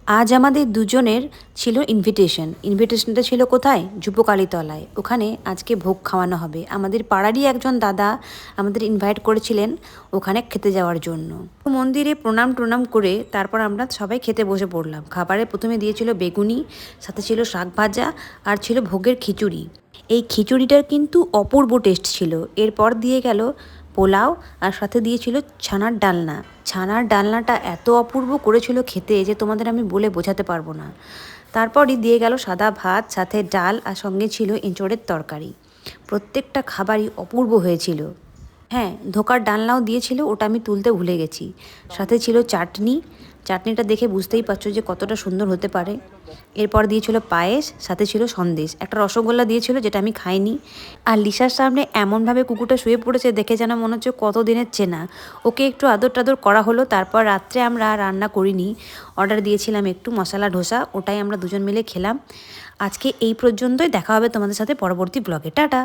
আজ আমাদের দুজনের ছিল ইনভিটেশনটা ছিল কোথায়? যুবকালীতলায়। ওখানে আজকে ভোগ খাওয়ানো হবে। আমাদের পাড়ারই একজন দাদা আমাদের ইনভাইট করেছিলেন ওখানে খেতে যাওয়ার জন্য। মন্দিরে প্রণাম টনাম করে তারপর আমরা সবাই খেতে বসে পড়লাম। খাবারে প্রথমে দিয়েছিল বেগুনি, সাথে ছিল শাক ভাজা আর ছিল ভোগের খিচুড়ি। এই খিচুড়িটার কিন্তু অপূর্ব টেস্ট ছিল। এরপর দিয়ে গেল পোলাও আর সাথে দিয়েছিল ছানার ডালনা। ছানার ডালনাটা এত অপূর্ব করেছিল খেতে যে তোমাদের আমি বলে বোঝাতে পারবো না। তারপরই দিয়ে গেল সাদা ভাত, সাথে ডাল আর সঙ্গে ছিল এঁচোড়ের তরকারি। প্রত্যেকটা খাবারই অপূর্ব হয়েছিল। হ্যাঁ, ধোকার ডালনাও দিয়েছিল, ওটা আমি তুলতে ভুলে গেছি। সাথে ছিল চাটনি। চাটনিটা দেখে বুঝতেই পারছো যে কতটা সুন্দর হতে পারে। এরপর দিয়েছিল পায়েস, সাথে ছিল সন্দেশ। একটা রসগোল্লা দিয়েছিল যেটা আমি খাইনি। আর লিসার সামনে এমনভাবে কুকুরটা শুয়ে পড়েছে দেখে যেন মনে হচ্ছে কত দিনের চেনা। ওকে একটু আদর টাদর করা হলো। তারপর রাত্রে আমরা রান্না করিনি, অর্ডার দিয়েছিলাম একটু মশলা ডোসা, ওটাই আমরা দুজন মিলে খেলাম। আজকে এই পর্যন্তই। দেখা হবে তোমাদের সাথে পরবর্তী ব্লগে। টাটা।